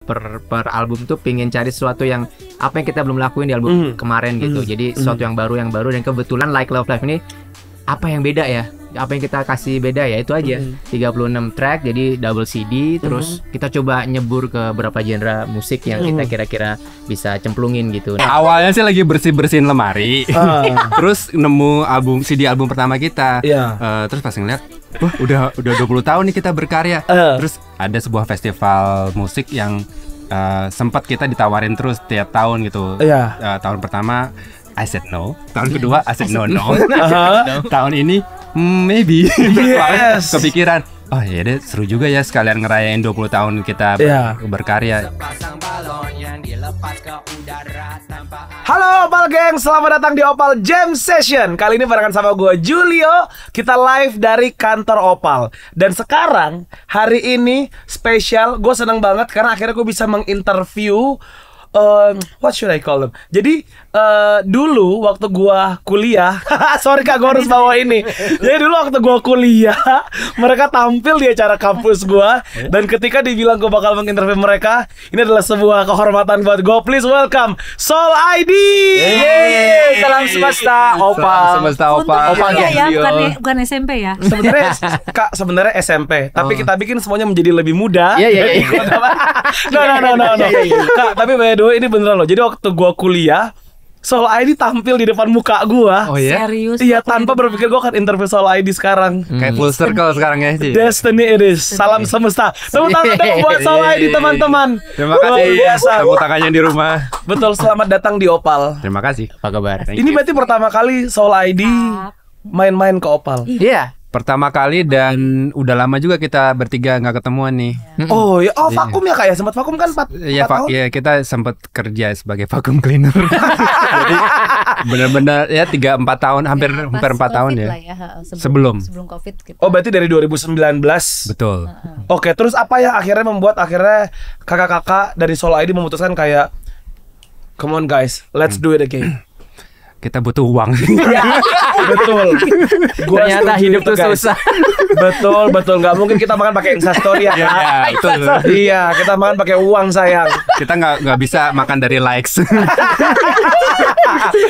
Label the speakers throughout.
Speaker 1: per album tuh pengen cari sesuatu yang apa yang kita belum lakuin di album kemarin gitu. Jadi sesuatu yang baru dan kebetulan Like Love Life ini apa yang beda ya? Apa yang kita kasih beda ya itu aja. 36 track jadi double CD, terus kita coba nyebur ke beberapa genre musik yang kita kira-kira bisa cemplungin gitu.
Speaker 2: Awalnya sih lagi bersihin lemari. Terus nemu CD album pertama kita. Terus pas ngeliat, wah udah 20 tahun nih kita berkarya. Terus ada sebuah festival musik yang sempat kita ditawarin terus tiap tahun gitu. Tahun pertama I said no. Tahun kedua I said no. Tahun ini maybe. Kepikiran, oh ya deh seru juga ya sekalian ngerayain 20 tahun kita berkarya.
Speaker 3: Halo Opal Gang, selamat datang di Opal Jam Session. Kali ini barengan sama gue Julio. Kita live dari kantor Opal. Dan sekarang hari ini spesial. Gue seneng banget karena akhirnya gue bisa menginterview what should I call them? Jadi dulu waktu gua kuliah, sorry Kak, gua harus bawa ini. Jadi dulu waktu gua kuliah, mereka tampil di acara kampus gua, dan ketika dibilang gua bakal menginterview mereka, ini adalah sebuah kehormatan buat gua. Please welcome Soul ID. Salam semesta Opal.
Speaker 2: Semesta Opal.
Speaker 4: Opal ya, bukan SMP ya.
Speaker 3: Sebenarnya Kak, sebenarnya SMP, tapi kita bikin semuanya menjadi lebih muda.
Speaker 1: Iya.
Speaker 3: No. Kak, tapi by the way ini beneran loh. Jadi waktu gua kuliah, Soul ID tampil di depan muka gua.
Speaker 2: Oh ya?
Speaker 4: Serius?
Speaker 3: Iya, tanpa berpikir gua akan interview Soul ID sekarang.
Speaker 2: Kayak full circle sekarang ya sih.
Speaker 3: Destiny it is. Salam semesta. Tepuk tangan dong buat Soul ID teman-teman.
Speaker 2: Terima kasih. Tepuk tangannya di rumah.
Speaker 3: Betul, selamat datang di Opal.
Speaker 2: Terima kasih.
Speaker 1: Apa kabar?
Speaker 3: Ini berarti pertama kali Soul ID main-main ke Opal.
Speaker 1: Iya.
Speaker 2: Pertama kali dan udah lama juga kita bertiga nggak ketemuan nih.
Speaker 3: Oh ya, vakum ya Kak ya? Sempat vakum kan 4 tahun?
Speaker 2: Ya kita sempat kerja sebagai vacuum cleaner. Jadi benar-benar ya 3-4 tahun, hampir 4 tahun ya. Sebelum
Speaker 4: Covid gitu.
Speaker 3: Oh berarti dari 2019.
Speaker 2: Betul.
Speaker 3: Oke, terus apa yang akhirnya membuat kakak-kakak dari Soul ID memutuskan kayak, come on guys, let's do it again.
Speaker 2: Kita butuh uang.
Speaker 3: Betul.
Speaker 1: Ternyata hidup tuh susah.
Speaker 3: Betul. Nggak mungkin kita makan pakai Instastory ya.
Speaker 2: Betul.
Speaker 3: Iya, kita makan pakai uang sayang.
Speaker 2: Kita nggak bisa makan dari likes.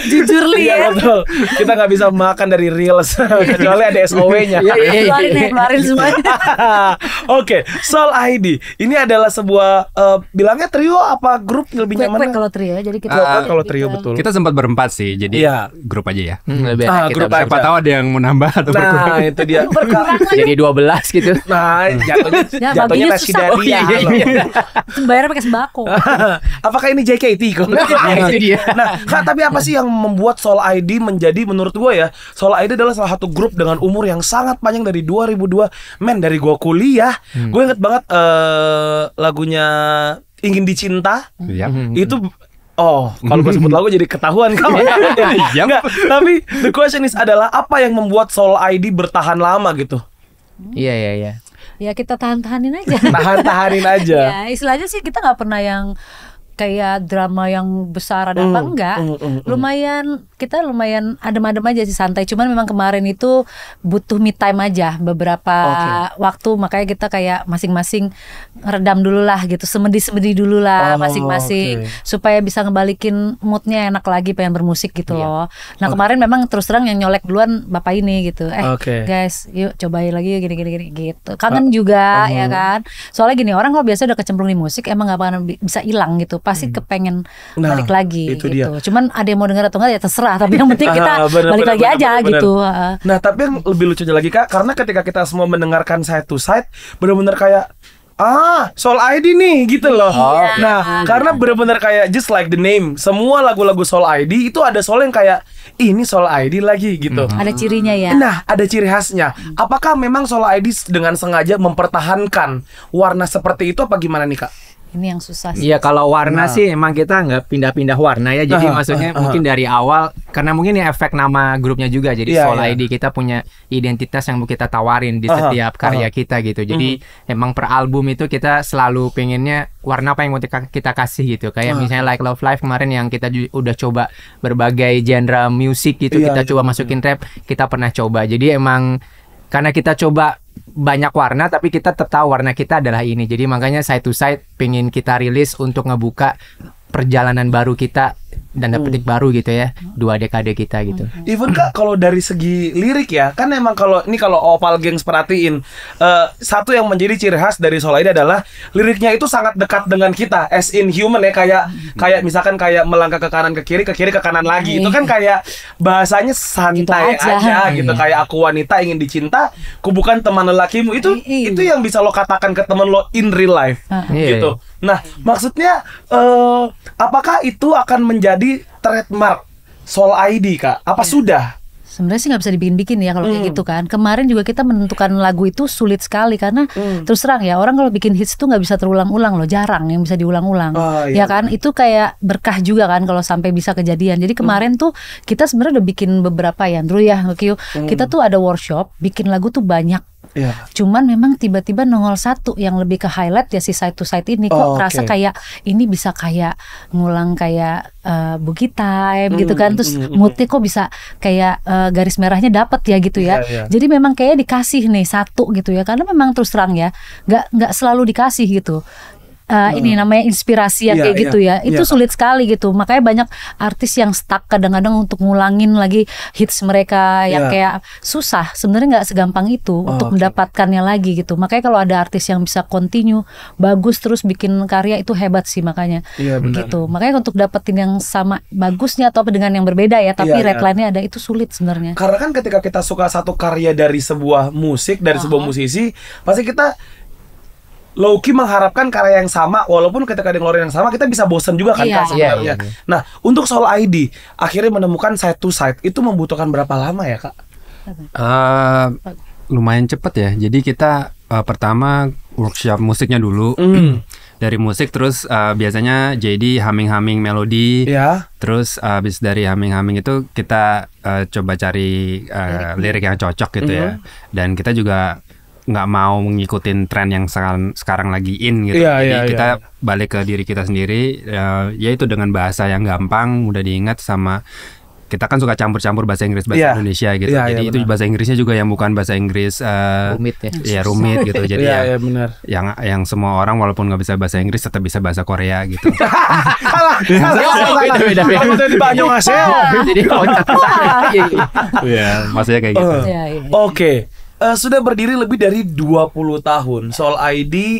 Speaker 4: Jujur li ya.
Speaker 3: Betul. Kita nggak bisa makan dari reels kecuali ada SOW-nya.
Speaker 4: Keluarin semuanya.
Speaker 3: Oke, Soul ID. Ini adalah sebuah bilangnya trio apa grup lebih nyaman?
Speaker 4: Kalau trio, jadi kita
Speaker 3: kalau trio betul.
Speaker 2: Kita sempat berempat sih, jadi grup aja ya.
Speaker 3: Grup aja.
Speaker 2: Siapa tahu ada yang mau nambah atau berkurang.
Speaker 3: Nah, itu dia.
Speaker 1: Jadi 12 gitu.
Speaker 3: Nah, jatuhnya nasi dari ya.
Speaker 4: Bayar pakai sembako.
Speaker 3: Apakah ini JKT kok? Nah, Kak, tapi apa sih yang membuat Soul ID menjadi, menurut gue ya, Soul ID adalah salah satu grup dengan umur yang sangat panjang dari 2002. Men, dari gue kuliah, gue inget banget lagunya Ingin Dicinta. Itu kalau gue sebut lagu jadi ketahuan kan? Enggak, tapi the question is adalah apa yang membuat Soul ID bertahan lama gitu?
Speaker 1: Iya.
Speaker 4: Ya kita tahanin aja.
Speaker 3: Tahanin aja.
Speaker 4: Ya istilahnya sih kita nggak pernah yang kayak drama yang besar ada apa enggak. Kita lumayan adem-adem aja sih, santai. Cuman memang kemarin itu butuh me time aja beberapa waktu, makanya kita kayak masing-masing redam dulu lah gitu, semedi dulu lah masing-masing supaya bisa ngebalikin moodnya enak lagi pengen bermusik gitu loh. Nah kemarin memang terus terang yang nyolek duluan bapak ini gitu. Guys, yuk cobain lagi gini gitu. Kangen juga ya kan. Soalnya gini, orang kalau biasa udah kecemplung di musik emang gak akan bisa hilang gitu. Pasti kepengen balik lagi gitu. Cuman ada yang mau dengar atau enggak ya terserah, tapi yang penting kita balik lagi aja gitu.
Speaker 3: Nah, tapi yang lebih lucunya lagi Kak, karena ketika kita semua mendengarkan side to side, benar-benar kayak Soul ID nih gitu loh. Nah, karena benar-benar kayak just like the name, semua lagu-lagu Soul ID itu ada soul yang kayak ini Soul ID lagi gitu.
Speaker 4: Ada cirinya ya.
Speaker 3: Nah, ada ciri khasnya. Apakah memang Soul ID dengan sengaja mempertahankan warna seperti itu apa gimana nih Kak?
Speaker 4: Ini yang susah sih.
Speaker 1: Iya, kalau warna sih emang kita nggak pindah-pindah warna ya. Jadi maksudnya mungkin dari awal, karena mungkin ya efek nama grupnya juga. Jadi Soul ID kita punya identitas yang mau kita tawarin di setiap karya kita gitu. Jadi emang per album itu kita selalu pengennya warna apa yang mau kita kasih gitu. Kayak misalnya Like Love Life kemarin yang kita udah coba berbagai genre musik gitu. Kita coba masukin rap, kita pernah coba. Jadi emang karena kita coba banyak warna tapi kita tetap tahu warna kita adalah ini. Jadi makanya Side to Side pengen kita rilis untuk ngebuka perjalanan baru kita dan petik baru gitu ya, 2 dekade kita gitu.
Speaker 3: Even Kak kalau dari segi lirik ya, kan emang kalau Opal Gengs perhatiin, satu yang menjadi ciri khas dari Soul ID adalah liriknya itu sangat dekat dengan kita, as in human ya, kayak misalkan kayak melangkah ke kanan ke kiri ke kanan lagi. Itu kan kayak bahasanya santai aja gitu, kayak aku wanita ingin dicinta, ku bukan teman lelakimu. Itu yang bisa lo katakan ke teman lo in real life gitu. Nah, maksudnya apakah itu akan menjadi trademark Soul ID, Kak? Apa sudah?
Speaker 4: Sebenarnya sih nggak bisa dibikin-bikin ya kalau kayak gitu kan. Kemarin juga kita menentukan lagu itu sulit sekali karena terus terang ya, orang kalau bikin hits itu nggak bisa terulang-ulang loh, jarang yang bisa diulang-ulang. Ya kan, itu kayak berkah juga kan kalau sampai bisa kejadian. Jadi kemarin tuh kita sebenarnya udah bikin beberapa ya, Andrew ya, kita tuh ada workshop bikin lagu tuh banyak. Cuman memang tiba-tiba nongol satu yang lebih ke highlight ya, si Side to Side ini. Kok kerasa kayak ini bisa kayak ngulang kayak Boogie Time gitu kan. Terus moodnya kok bisa kayak garis merahnya dapet ya gitu ya. Jadi memang kayak dikasih nih satu gitu ya, karena memang terus terang ya nggak selalu dikasih gitu. Ini namanya inspirasi yang kayak gitu ya. Itu sulit sekali gitu. Makanya banyak artis yang stuck kadang-kadang untuk ngulangin lagi hits mereka yang kayak susah. Sebenarnya nggak segampang itu untuk mendapatkannya lagi gitu. Makanya kalau ada artis yang bisa continue bagus terus bikin karya, itu hebat sih makanya. Gitu. Makanya untuk dapetin yang sama bagusnya atau dengan yang berbeda ya, tapi redline-nya ada, itu sulit sebenarnya.
Speaker 3: Karena kan ketika kita suka satu karya dari sebuah musik, dari sebuah musisi, pasti kita low-key mengharapkan karya yang sama, walaupun ketika ngeluarin yang sama kita bisa bosan juga kan sebenarnya. Nah, untuk Soul ID akhirnya menemukan Side to Side itu membutuhkan berapa lama ya, Kak?
Speaker 2: Lumayan cepet ya. Jadi kita pertama workshop musiknya dulu. Dari musik terus biasanya jadi humming melodi. Terus habis dari humming itu kita coba cari lirik yang cocok gitu ya. Dan kita juga nggak mau ngikutin tren yang sekarang lagi in gitu. Jadi kita balik ke diri kita sendiri, yaitu dengan bahasa yang gampang, mudah diingat, sama kita kan suka campur-campur bahasa Inggris Indonesia gitu. Jadi itu bahasa Inggrisnya juga yang bukan bahasa Inggris
Speaker 1: rumit ya.
Speaker 2: Rumit gitu. Jadi
Speaker 3: benar.
Speaker 2: Yang semua orang walaupun nggak bisa bahasa Inggris tetap bisa bahasa Korea gitu.
Speaker 3: Beda di Banyumaseo.
Speaker 1: Jadi
Speaker 2: maksudnya kayak gitu.
Speaker 3: Oke. Sudah berdiri lebih dari 20 tahun Soul ID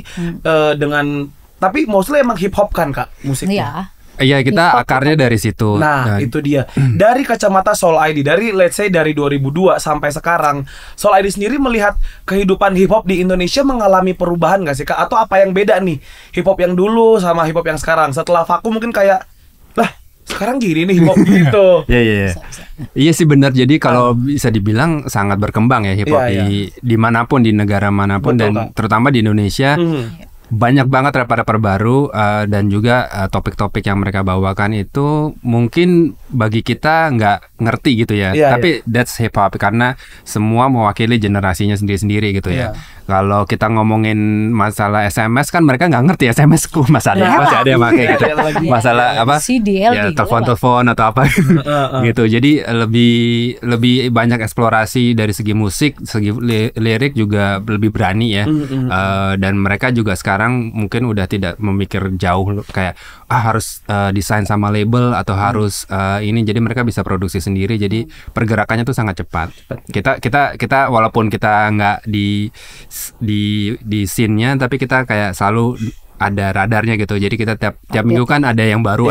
Speaker 3: dengan, tapi mostly emang hip hop kan, Kak, musiknya?
Speaker 2: Iya, kita akarnya dari situ.
Speaker 3: Nah, itu dia. Dari kacamata Soul ID, dari let's say dari 2002 sampai sekarang, Soul ID sendiri melihat kehidupan hip hop di Indonesia mengalami perubahan nggak sih, Kak? Atau apa yang beda nih hip hop yang dulu sama hip hop yang sekarang? Setelah vakum mungkin kayak, lah sekarang gini nih hip hop gitu.
Speaker 2: Iya sih benar. Jadi kalau bisa dibilang sangat berkembang ya hip hop dimanapun, di negara manapun. Betul, dan Kak, terutama di Indonesia. Banyak banget rapper-rapper baru dan juga topik-topik yang mereka bawakan itu mungkin bagi kita nggak ngerti gitu ya. Tapi that's hip hop karena semua mewakili generasinya sendiri-sendiri gitu ya. Kalau kita ngomongin masalah SMS kan mereka nggak ngerti SMS-ku, masih ada yang pakai gitu. Masalah apa? Ya telepon atau apa gitu. Jadi lebih banyak eksplorasi dari segi musik, segi lirik juga lebih berani ya. Dan mereka juga sekarang mungkin udah tidak memikir jauh kayak harus desain sama label atau harus ini. Jadi mereka bisa produksi sendiri. Jadi pergerakannya tuh sangat cepat. Kita walaupun kita nggak di scene-nya, tapi kita kayak selalu ada radarnya gitu. Jadi kita tiap minggu kan ada yang baru,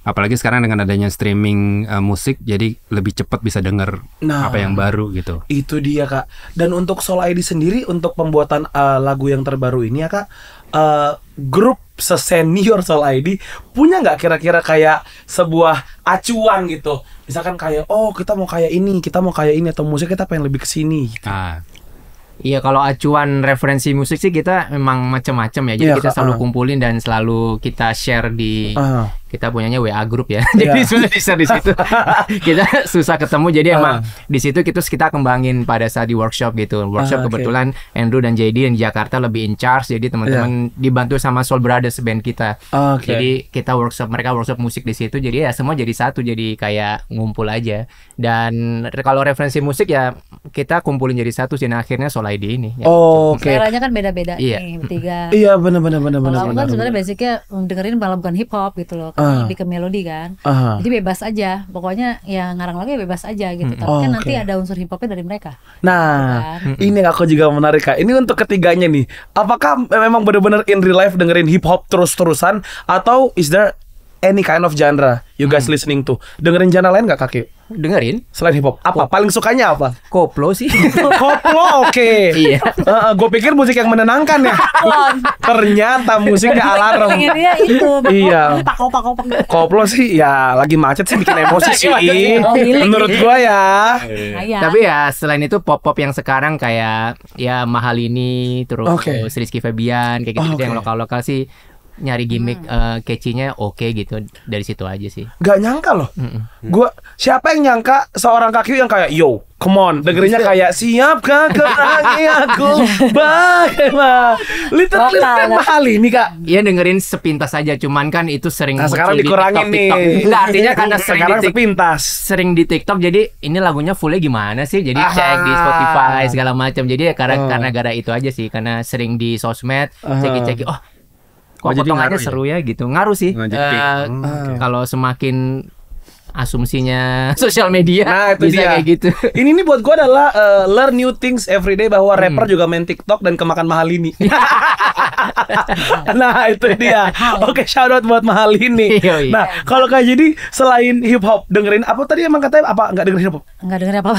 Speaker 2: Apalagi sekarang dengan adanya streaming musik, jadi lebih cepat bisa denger apa yang baru gitu.
Speaker 3: Itu dia, Kak. Dan untuk Soul ID sendiri, untuk pembuatan lagu yang terbaru ini ya, Kak, grup sesenior Soul ID punya nggak kira-kira kayak sebuah acuan gitu? Misalkan kayak, kita mau kayak ini, atau musik kita pengen lebih kesini gitu.
Speaker 1: Iya, kalau acuan referensi musik sih kita memang macam-macam ya. Jadi kita selalu kumpulin dan selalu kita share di kita punyanya WA group ya. Jadi sebenarnya di situ kita susah ketemu. Jadi emang di situ kita kembangin pada saat di workshop gitu. Workshop kebetulan Andrew dan JD yang di Jakarta lebih in charge. Jadi teman-teman dibantu sama Soul Brothers band kita. Jadi kita mereka workshop musik di situ. Jadi ya semua jadi satu. Jadi kayak ngumpul aja. Dan kalau referensi musik ya kita kumpulin jadi satu. Dan akhirnya Soul ID ini. Ya,
Speaker 4: Selera-nya kan beda-beda nih bertiga.
Speaker 3: Iya benar-benar.
Speaker 4: Kalau aku kan sebenarnya basicnya dengerin malah bukan hip hop gitu loh. Lebih ke melodi kan. Jadi bebas aja. Pokoknya ya ngarang lagi bebas aja gitu. Tapi kan nanti ada unsur hip hopnya dari mereka.
Speaker 3: Nah, ini aku juga menarik Kak. Ini untuk ketiganya nih. Apakah memang benar-benar in real life dengerin hip hop terus-terusan atau is there any kind of genre you guys listening to? Dengerin genre lain nggak Kak?
Speaker 1: Dengerin
Speaker 3: selain hip hop. Apa paling sukanya apa?
Speaker 1: Koplo sih.
Speaker 3: Koplo oke.
Speaker 1: Iya.
Speaker 3: Gue pikir musik yang menenangkan ya. Ternyata musiknya alarm.
Speaker 4: Iya itu.
Speaker 3: Iya. Koplo sih ya lagi macet sih bikin emosi sih. Menurut gue ya.
Speaker 1: Tapi ya selain itu pop-pop yang sekarang kayak ya Mahalini terus Rizky Febian kayak gitu yang lokal-lokal sih. Nyari gimmick catchy-nya gitu dari situ aja sih.
Speaker 3: Gak nyangka loh. Gua siapa yang nyangka seorang Kak yang kayak yo, come on, dengerinnya kayak siapkah kerangi aku bagaimana. Literally mahal ini Kak.
Speaker 1: Iya dengerin sepintas aja, cuman kan itu sering
Speaker 3: sekarang dikurangin nih.
Speaker 1: Enggak, artinya karena
Speaker 3: sepintas.
Speaker 1: Sering di TikTok jadi ini lagunya fullnya gimana sih? Jadi cek di Spotify segala macam. Jadi ya karena gara itu aja sih, karena sering di sosmed cek-cek kok potongannya seru ya gitu. Ngaruh sih. Kalau semakin asumsinya sosial media itu bisa kayak gitu.
Speaker 3: Ini buat gue adalah learn new things every day bahwa rapper juga main TikTok dan kemakan Mahalini. Nah itu dia. Oke, shout out buat Mahalini. Nah kalau kayak jadi selain hip hop dengerin apa tadi emang katanya apa nggak dengerin hip hop?
Speaker 4: Nggak dengerin apa?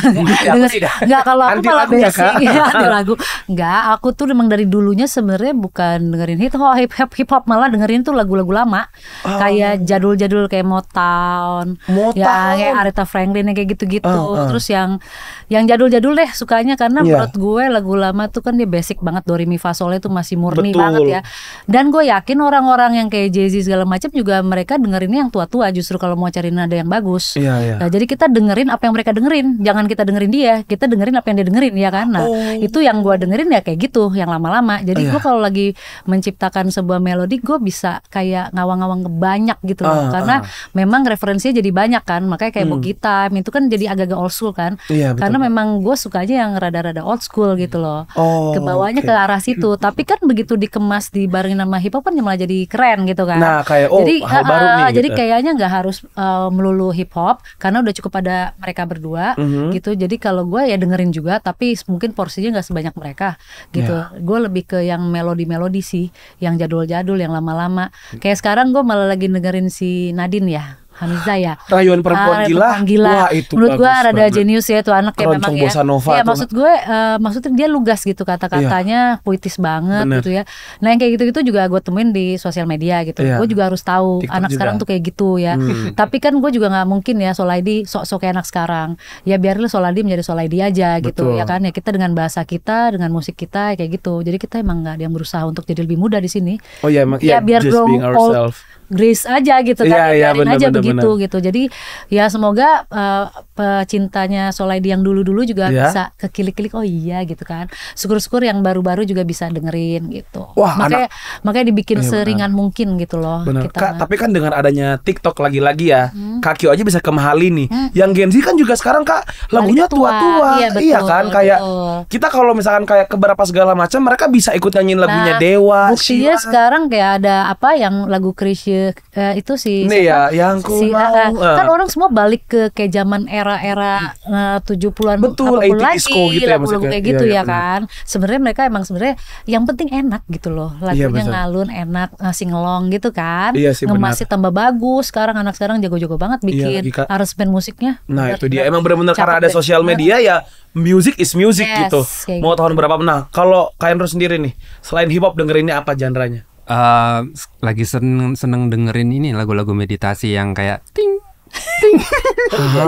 Speaker 4: Nggak, kalau aku malah basic anti lagu. Nggak, aku tuh memang dari dulunya sebenarnya bukan dengerin hip hop malah dengerin tuh lagu-lagu lama kayak jadul-jadul kayak Motown. Ya kayak Aretha Franklin kayak gitu-gitu. Terus yang jadul-jadul deh sukanya karena menurut gue lagu lama tuh kan dia basic banget, do re mi fa sol itu masih murni banget ya. Dan gue yakin orang-orang yang kayak Jay-Z segala macam juga mereka dengerinnya yang tua-tua justru kalau mau cari nada yang bagus. Nah, jadi kita dengerin apa yang mereka dengerin, jangan kita dengerin dia, kita dengerin apa yang dia dengerin ya kan. Nah, itu yang gue dengerin ya kayak gitu, yang lama-lama. Jadi gue kalau lagi menciptakan sebuah melodi gue bisa kayak ngawang-ngawang banyak gitu loh. Karena memang referensinya jadi banyak kan, makanya kayak Bogi Time itu kan jadi agak-agak old school kan, karena memang gue sukanya yang rada-rada old school gitu loh, kebawahnya ke arah situ. Tapi kan begitu dikemas dibarengin sama hip hop kan malah jadi keren gitu kan.
Speaker 3: Nah kayak
Speaker 4: jadi
Speaker 3: hal baru nih
Speaker 4: jadi
Speaker 3: gitu.
Speaker 4: kayaknya nggak harus melulu hip hop karena udah cukup ada mereka berdua gitu. Jadi kalau gue ya dengerin juga tapi mungkin porsinya nggak sebanyak mereka gitu. Gue lebih ke yang melodi-melodi sih, yang jadul-jadul, yang lama-lama. Kayak sekarang gue malah lagi dengerin si Nadine ya, Hamiza ya,
Speaker 3: Rayuan Perempuan Gila.
Speaker 4: Wah, itu menurut gue rada jenius ya tuh anak ya memang ya. Ya maksud gue maksudnya dia lugas gitu kata-katanya, puitis banget gitu ya. Nah yang kayak gitu-gitu juga gue temuin di sosial media gitu. Gue juga harus tahu TikTok anak juga sekarang tuh kayak gitu ya. Tapi kan gue juga nggak mungkin ya Soul ID sok-sok kayak anak sekarang. Ya biarlah Soul ID menjadi Soul ID aja gitu ya kan. Ya kita dengan bahasa kita, dengan musik kita kayak gitu. Jadi kita emang nggak ada yang berusaha untuk jadi lebih muda di sini.
Speaker 3: Oh ya emang
Speaker 4: ya biar
Speaker 3: just being ourselves.
Speaker 4: Grace aja gitu kan, biarin aja begitu gitu. Jadi ya semoga pecintanya Soul ID yang dulu-dulu juga bisa kekilik-kilik, oh iya gitu kan. Syukur-syukur yang baru-baru juga bisa dengerin gitu. Wah, makanya dibikin seringan mungkin gitu loh.
Speaker 3: Kita Kak, tapi kan dengan adanya TikTok lagi-lagi ya, Kak Kyo aja bisa ke Mahalini. Yang Gen Z kan juga sekarang Kak lagunya tua-tua. Iya kan, kayak kita kalau misalkan kayak keberapa segala macam mereka bisa ikut nyanyiin lagunya Dewa.
Speaker 4: Buktinya sekarang kayak ada apa yang lagu Krisye itu sih
Speaker 3: ya yang ku mau
Speaker 4: kan orang semua balik ke kayak zaman era-era 70-an
Speaker 3: betul,
Speaker 4: apapun lagi
Speaker 3: gitu
Speaker 4: lagu-lagu kayak gitu ya kan. Sebenarnya mereka emang sebenarnya yang penting enak gitu loh, lagunya ngalun enak, singelong gitu kan, ngemasnya tambah bagus. Sekarang anak sekarang jago-jago banget bikin aransemen musiknya.
Speaker 3: Nah itu dia emang benar-benar karena ada sosial media ya, music is music gitu. Mau tahun berapa. Nah kalau kalian sendiri nih selain hip hop dengerinnya apa genre-nya?
Speaker 2: Lagi seneng dengerin ini lagu-lagu meditasi yang kayak ting ting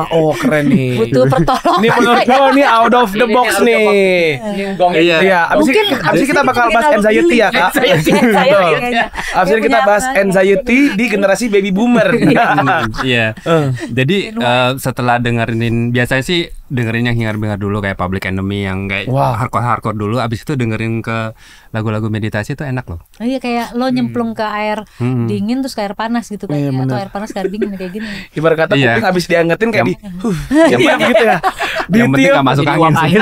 Speaker 3: Oh keren nih.
Speaker 4: Butuh pertolongan.
Speaker 3: Ini menurut gue nih out of the box nih. Iya. Abis ini kita bakal bahas anxiety ya kak. Abis ini kita bahas anxiety di generasi baby boomer.
Speaker 2: Iya. Jadi setelah dengerin, biasanya sih dengerin yang hingar-bingar dulu kayak Public Enemy yang kayak hardcore dulu. Abis itu dengerin ke lagu-lagu meditasi itu enak loh.
Speaker 4: Iya, kayak lo nyemplung ke air dingin terus ke air panas gitu kan. Atau air panas ke air dingin kayak gini.
Speaker 3: Ibarat kata kuping abis diangetin kayak gitu ya.
Speaker 2: Yang penting gak masuk angin sih.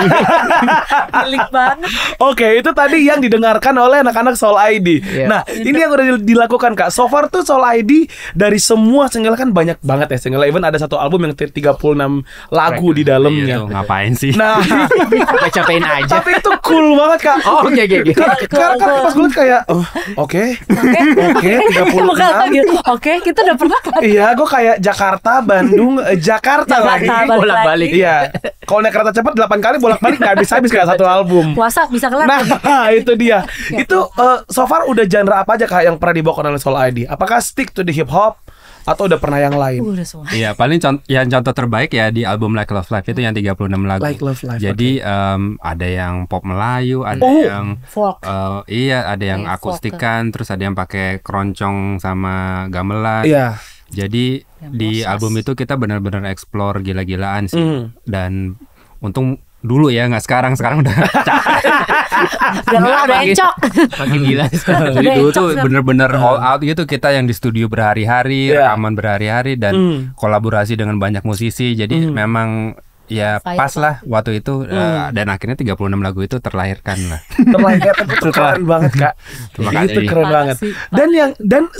Speaker 4: Milik banget.
Speaker 3: Oke, itu tadi yang didengarkan oleh anak-anak Soul ID. Nah, ini yang udah dilakukan Kak. So far tuh Soul ID dari semua single kan banyak banget ya single. Even ada satu album yang 36 lagu di dalamnya.
Speaker 2: Iya, ngapain sih?
Speaker 3: Nah,
Speaker 1: capain aja.
Speaker 3: tapi itu cool banget Kak.
Speaker 1: Oh, gitu.
Speaker 3: Karena kan pas gue liat kayak oke, 36.
Speaker 4: Oke, kita udah pernah kan?
Speaker 3: Iya, gue kayak Jakarta, Bandung, Jakarta lagi.
Speaker 1: Bolak-balik.
Speaker 3: Iya. Kalau naik kereta cepat 8 kali bolak-balik nggak habis-habis kayak satu album.
Speaker 4: Puasa bisa kelar.
Speaker 3: Nah, itu dia. Itu so far udah genre apa aja Kak yang pernah dibawakan oleh Soul ID? Apakah stick to the hip hop atau udah pernah yang lain?
Speaker 4: Udah semua.
Speaker 2: Iya, paling contoh terbaik ya di album Like Love Life itu yang 36 lagu.
Speaker 3: Like Love Life.
Speaker 2: Jadi ada yang pop Melayu, ada yang
Speaker 4: folk.
Speaker 2: Ada yang akustikan, terus ada yang pakai keroncong sama gamelan.
Speaker 3: Iya.
Speaker 2: Jadi di album itu kita benar-benar explore gila-gilaan sih. Dan untung dulu ya, nggak sekarang udah
Speaker 4: udah encok.
Speaker 1: Makin gila.
Speaker 2: Jadi dulu tuh bener-bener all out gitu, kita yang di studio berhari-hari, rekaman berhari-hari dan kolaborasi dengan banyak musisi. Jadi memang ya pas lah waktu itu dan akhirnya 36 lagu itu terlahirkan lah.
Speaker 3: Itu keren banget Kak. Itu keren banget. Dan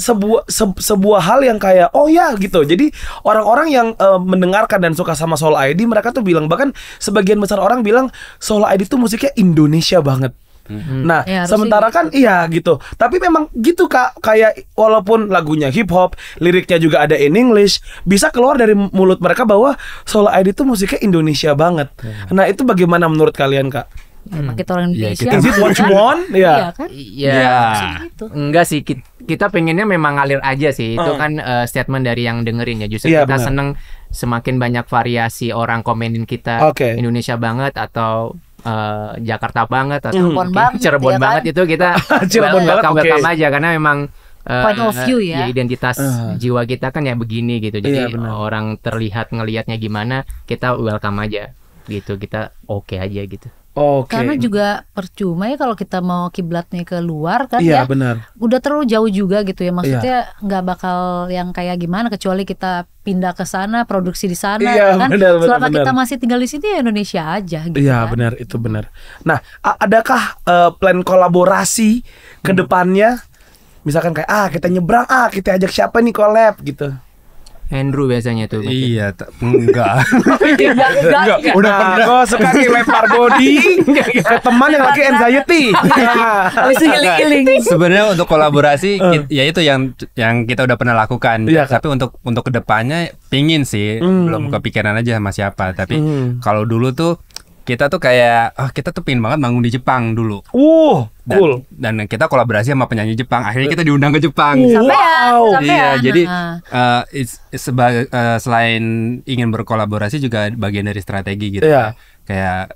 Speaker 3: sebuah hal yang kayak oh ya gitu. Jadi orang-orang yang mendengarkan dan suka sama Soul ID, mereka tuh bilang, bahkan sebagian besar orang bilang Soul ID tuh musiknya Indonesia banget. Nah, ya, sementara kan iya gitu. Tapi memang gitu Kak, kayak walaupun lagunya hip hop, liriknya juga ada in English, bisa keluar dari mulut mereka bahwa Soul ID itu musiknya Indonesia banget. Nah, itu bagaimana menurut kalian Kak?
Speaker 4: Kita orang Indonesia.
Speaker 3: Is it what you want?
Speaker 4: Iya kan?
Speaker 1: Iya. Enggak sih, kita pengennya memang ngalir aja sih. Itu kan statement dari yang dengerin ya. Justru kita seneng semakin banyak variasi orang komenin kita Indonesia banget atau Jakarta banget atau Cirebon banget itu kita welcome aja karena memang
Speaker 4: point of view ya
Speaker 1: identitas jiwa kita kan ya begini gitu. Jadi orang terlihat ngelihatnya gimana, kita welcome aja gitu, kita oke aja gitu.
Speaker 4: Karena juga percuma ya kalau kita mau kiblatnya ke luar kan
Speaker 3: benar.
Speaker 4: Udah terlalu jauh juga gitu ya, maksudnya nggak bakal yang kayak gimana kecuali kita pindah ke sana, produksi di sana kan. Selama kita masih tinggal di sini ya Indonesia aja gitu.
Speaker 3: Iya
Speaker 4: kan?
Speaker 3: Benar, itu benar. Nah, adakah plan kolaborasi ke depannya? Misalkan kayak kita nyebrang, kita ajak siapa nih collab gitu.
Speaker 1: Andrew biasanya tuh.
Speaker 2: Iya, enggak.
Speaker 3: Udah pernah gue suka nih lempar body ke teman yang lagi anxiety.
Speaker 4: Habis giling-giling.
Speaker 2: Sebenarnya untuk kolaborasi ya itu yang kita udah pernah lakukan. Tapi untuk kedepannya pingin sih, belum kepikiran aja sama siapa. Tapi kalau dulu tuh kita tuh kayak kita tuh pingin banget manggung di Jepang dulu.
Speaker 3: Cool.
Speaker 2: Dan kita kolaborasi sama penyanyi Jepang. Akhirnya kita diundang ke Jepang.
Speaker 4: Sampai
Speaker 2: jadi selain ingin berkolaborasi juga bagian dari strategi gitu. Kayak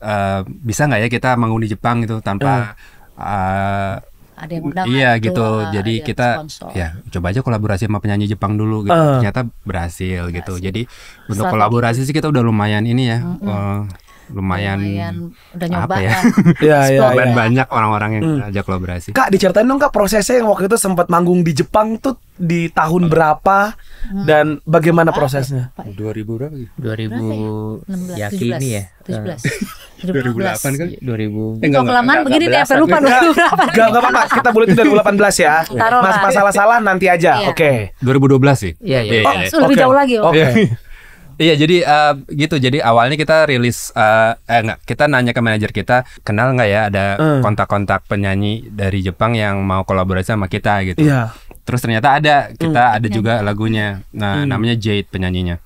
Speaker 2: bisa nggak ya kita manggung di Jepang gitu tanpa
Speaker 4: ada yang undang
Speaker 2: gitu. Jadi kita coba aja kolaborasi sama penyanyi Jepang dulu gitu. Ternyata berhasil gitu. Jadi untuk kolaborasi sih kita udah lumayan ini ya. Lumayan
Speaker 4: udah nyoba
Speaker 2: banyak orang-orang yang ajak kolaborasi.
Speaker 3: Kak, diceritain dong Kak prosesnya yang waktu itu sempat manggung di Jepang tuh di tahun berapa dan bagaimana prosesnya?
Speaker 2: 2000 berapa gitu?
Speaker 1: 2000 yakini ya.
Speaker 2: 2008 kan?
Speaker 1: 2000.
Speaker 4: Kelamaan begini deh, apa lupa 2008.
Speaker 3: Enggak apa-apa, kita boleh itu 2018 ya. Mas masalah-salah nanti aja. Oke.
Speaker 2: 2012 sih.
Speaker 4: Iya. Lebih jauh lagi.
Speaker 2: Iya, jadi gitu. Jadi awalnya kita rilis kita nanya ke manajer kita, kenal nggak ya ada kontak-kontak penyanyi dari Jepang yang mau kolaborasi sama kita gitu. Terus ternyata ada, kita ada juga lagunya. Nah, namanya Jade penyanyinya.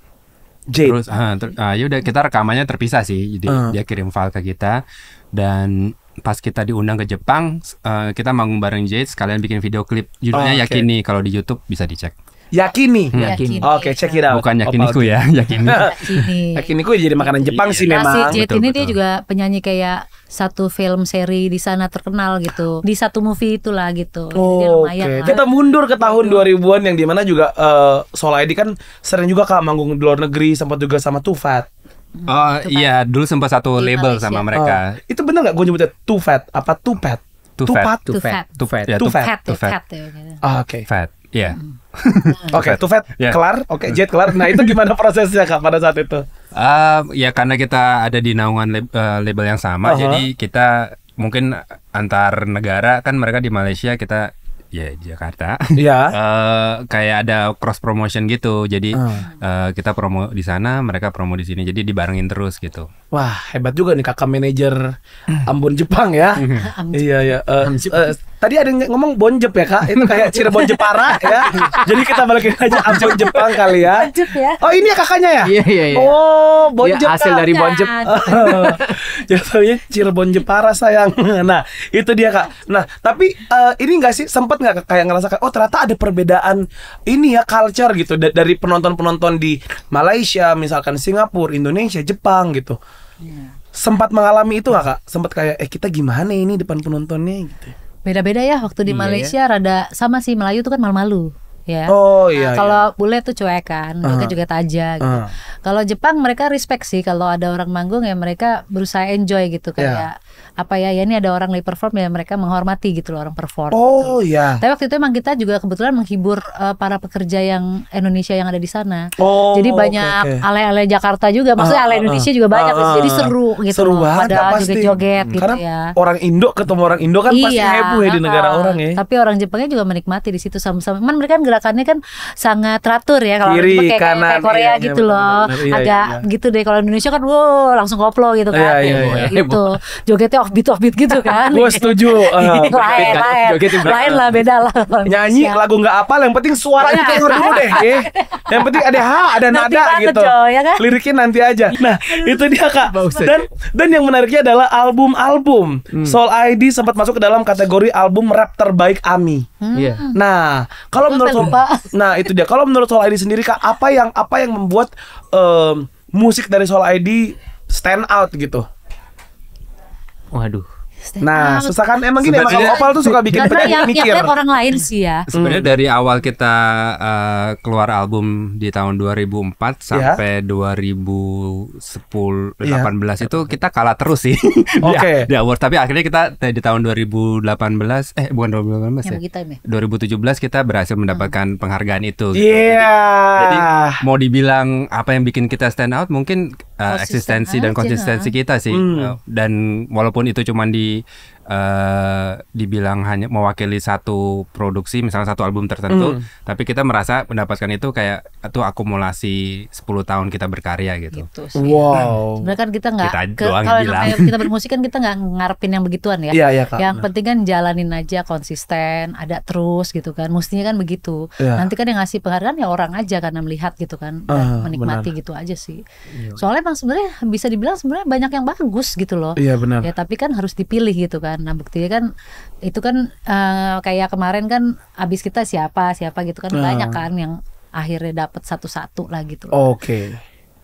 Speaker 2: Terus yaudah kita rekamannya terpisah sih. Jadi dia kirim file ke kita dan pas kita diundang ke Jepang, kita manggung bareng Jade sekalian bikin video klip. Judulnya Yakini, kalau di YouTube bisa dicek.
Speaker 3: Yakini. Oke, check it out.
Speaker 2: Bukan yakiniku ya, yakini.
Speaker 3: Yakiniku jadi makanan Jepang sih memang.
Speaker 4: Si Jet ini dia juga penyanyi kayak satu film seri di sana terkenal gitu. Di satu movie itulah gitu. Jadi lumayan lah.
Speaker 3: Kita mundur ke tahun 2000-an yang dimana juga Soul ID kan sering juga Kak manggung di luar negeri, sempat juga sama Too Fat.
Speaker 2: Oh iya, dulu sempat satu label sama mereka.
Speaker 3: Itu benar nggak gue nyebutnya Too Fat? Apa Too Fat?
Speaker 2: Too Fat.
Speaker 3: Oke.
Speaker 2: Fat. Iya.
Speaker 3: Oke, Too Fat kelar. Oke, Jet kelar. Nah, itu gimana prosesnya Kak pada saat itu?
Speaker 2: Ya karena kita ada di naungan label yang sama, jadi kita mungkin antar negara, kan mereka di Malaysia, kita ya Jakarta.
Speaker 3: Iya.
Speaker 2: Kayak ada cross promotion gitu. Jadi kita promo di sana, mereka promo di sini. Jadi dibarengin terus gitu.
Speaker 3: Wah, hebat juga nih Kakak manajer Ambon Jepang ya. Iya. Tadi ada yang ngomong Bonjep ya Kak. Itu kayak Cirebon Jepara ya. Jadi kita balikin aja Ambon Jepang kali ya. Oh, ini ya kakaknya ya?
Speaker 1: Iya.
Speaker 3: Oh, Bonjep.
Speaker 1: Hasil dari Bonjep.
Speaker 3: Jatuhnya Cirebon Jepara sayang. Nah, itu dia Kak. Nah, tapi ini nggak sih sempat nggak kayak ngerasakan oh ternyata ada perbedaan ini ya culture gitu dari penonton-penonton di Malaysia, misalkan Singapura, Indonesia, Jepang gitu. Sempat mengalami itu nggak Kak? Sempat kayak kita gimana ini depan penontonnya gitu.
Speaker 4: Beda-beda ya, waktu di Malaysia rada sama sih, Melayu tuh kan malu-malu ya.
Speaker 3: Oh iya.
Speaker 4: Kalau bule tuh cuek kan, mereka juga aja gitu. Kalau Jepang mereka respect sih, kalau ada orang manggung ya mereka berusaha enjoy gitu kayak apa ya ini ada orang lagi perform ya mereka menghormati gitu loh orang perform.
Speaker 3: Oh
Speaker 4: gitu.
Speaker 3: iya.
Speaker 4: Tapi waktu itu emang kita juga kebetulan menghibur para pekerja yang Indonesia yang ada di sana.
Speaker 3: Oh,
Speaker 4: jadi banyak ale-ale Jakarta juga, maksudnya ale Indonesia juga banyak, jadi seru gitu.
Speaker 3: Seru banget
Speaker 4: pada
Speaker 3: pasti.
Speaker 4: joget-joget gitu
Speaker 3: karena
Speaker 4: ya.
Speaker 3: Orang Indo ketemu orang Indo kan pasti heboh ya di negara orang ya.
Speaker 4: Tapi orang Jepangnya juga menikmati di situ sama-sama. Man mereka kan gerakannya kan sangat teratur ya, kalau
Speaker 3: kiri,
Speaker 4: kayak Korea gitu loh. Agak gitu deh. Kalau Indonesia kan langsung koplo gitu kan. Gitu. Jogetnya offbeat gitu kan.
Speaker 3: Gue setuju.
Speaker 4: Lain lah, beda lah.
Speaker 3: Nyanyi lagu nggak apal, yang penting suaranya keluar dulu deh. Yang penting ada nada gitu.
Speaker 4: Ya kan?
Speaker 3: Liriknya nanti aja. Nah, itu dia Kak. Dan yang menariknya adalah album-album. Soul ID sempat masuk ke dalam kategori album rap terbaik AMI. Nah, kalau menurut itu dia. Kalau menurut Soul ID sendiri Kak, apa yang membuat musik dari Soul ID stand out gitu?
Speaker 1: Waduh.
Speaker 3: Nah, susah kan emang gini, emang Opal tuh suka bikin penyanyi mikir.
Speaker 4: Yang orang lain sih ya.
Speaker 2: Sebenarnya dari awal kita keluar album di tahun 2004 sampai 2018 itu kita kalah terus sih.
Speaker 3: Oke.
Speaker 2: Di award, tapi akhirnya kita di tahun 2018 bukan 2018 ya. 2017 kita berhasil mendapatkan penghargaan itu.
Speaker 3: Jadi
Speaker 2: mau dibilang apa yang bikin kita stand out mungkin eksistensi dan konsistensi kita sih. Dan walaupun itu cuma dibilang hanya mewakili satu produksi, misalnya satu album tertentu, tapi kita merasa mendapatkan itu kayak itu akumulasi 10 tahun kita berkarya gitu.
Speaker 3: Wow.
Speaker 4: Sebenarnya kan kita nggak
Speaker 2: kalau
Speaker 4: kita bermusik kan kita nggak ngarepin yang begituan ya.
Speaker 3: Iya, Kak.
Speaker 4: Yang penting kan jalanin aja konsisten, ada terus gitu kan. Mestinya kan begitu. Nanti kan yang ngasih penghargaan ya orang aja karena melihat gitu kan, dan menikmati gitu aja sih. Soalnya emang sebenarnya bisa dibilang sebenarnya banyak yang bagus gitu loh.
Speaker 3: Iya benar.
Speaker 4: Ya tapi kan harus dipilih gitu kan. Nah buktinya kan itu kan kayak kemarin kan abis kita siapa gitu kan banyak kan yang akhirnya dapat satu-satu lah gitu.
Speaker 3: Oke.